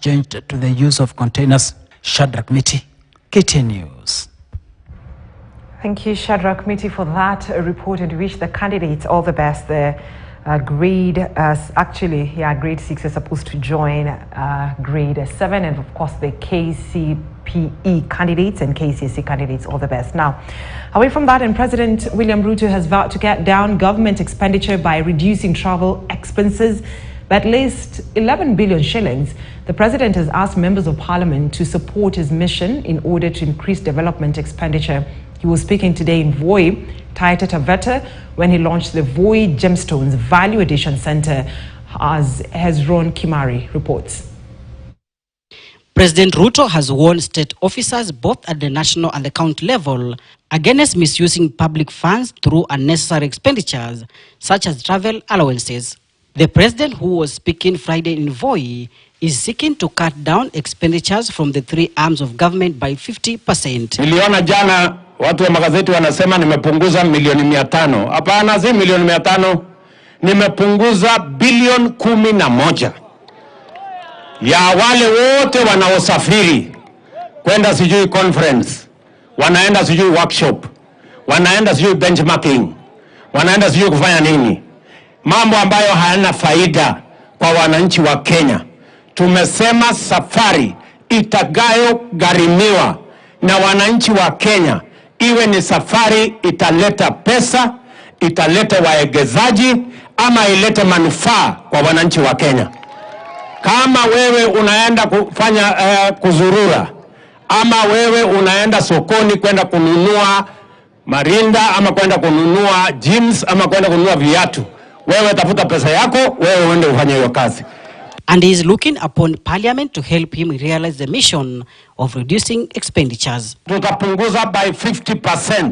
changed to the use of containers. Shadrach Miti, KTN News. Thank you, Shadrach Miti, for that report, and wish the candidates all the best. The grade 6 is supposed to join grade 7, and of course the KCPE candidates and KCSE candidates all the best. Now, away from that, and President William Ruto has vowed to cut down government expenditure by reducing travel expenses by at least 11 billion shillings. The president has asked members of parliament to support his mission in order to increase development expenditure. He was speaking today in Voi, Taita Taveta, when he launched the Voi Gemstones Value Addition Center, as Hezron Kimari reports. President Ruto has warned state officers both at the national and the county level against misusing public funds through unnecessary expenditures such as travel allowances. The president, who was speaking Friday in Voi, is seeking to cut down expenditures from the three arms of government by 50%. Niliona jana watu wa magazeti wanasema nimepunguza milioni 500. Hapana, si milioni 500. Nimepunguza bilioni 11 ya wale wote wanaosafiri kwenda sijui conference, wanaenda sijui workshop, wanaenda sijui benchmarking, wanaenda sijui kufanya nini, mambo ambayo hayana faida kwa wananchi wa Kenya. Tumesema safari itakayogharimiwa na wananchi wa Kenya iwe ni safari italeta pesa, italeta waegezaji, ama ilete manufaa kwa wananchi wa Kenya. Kama wewe unaenda kufanya kuzurura, ama wewe unaenda sokoni kwenda kununua marinda, ama kwenda kununua jeans, ama kwenda kununua viatu, wewe tafuta pesa yako, wewe uende ufanye hiyo kazi. And he is looking upon parliament to help him realize the mission of reducing expenditures. Tutapunguza by 50%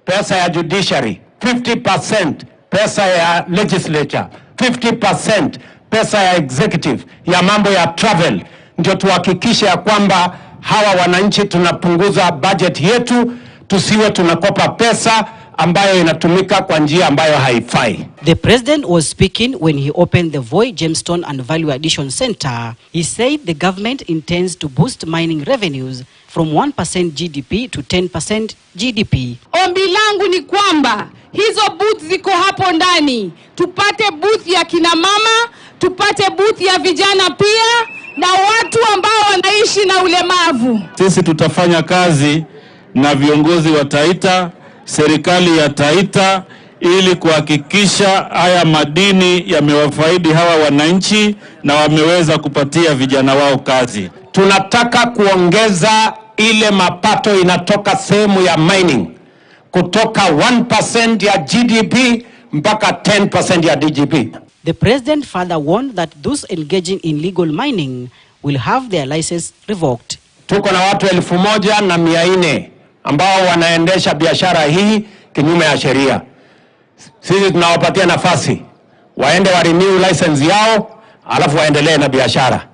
pesa ya judiciary, 50% pesa ya legislature, 50% pesa ya executive, ya mambo ya travel. Ndio tuhakikishe ya kwamba hawa wananchi tunapunguza budget yetu, tusiwe tunakopa pesa ambayo inatumika kwa njia ambayo haifai. The president was speaking when he opened the Voi Gemstone and Value Addition Center. He said the government intends to boost mining revenues from 1% GDP to 10% GDP. Ombi langu ni kwamba hizo booth ziko hapo ndani. Tupate booth ya kina mama, tupate booth ya vijana pia, na watu ambao wanaishi na ulemavu. Sisi tutafanya kazi na viongozi wa Taita, serikali ya Taita, ili kuhakikisha haya madini yamewafaidi hawa wananchi na wameweza kupatia vijana wao kazi. Tunataka kuongeza ile mapato inatoka sehemu ya mining kutoka 1% ya GDP mpaka 10% ya DGP. The president further warned that those engaging in legal mining will have their license revoked. Tuko na watu 1,400 ambao wanaendesha biashara hii kinyume ya sheria. Sisi tunawapatia nafasi waende wa renew license yao, alafu waendelee na biashara.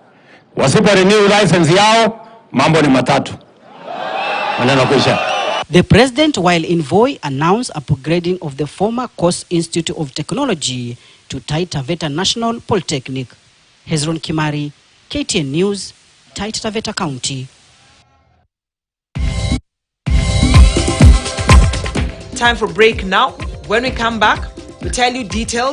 Wasipo renew license yao, mambo ni matatu. Maneno kisha. The president, while in Voi, announced upgrading of the former Coast Institute of Technology to Taita Taveta National Polytechnic. Hezron Kimari, KTN News, Taita Taveta County. Time for break now. When we come back, we'll tell you details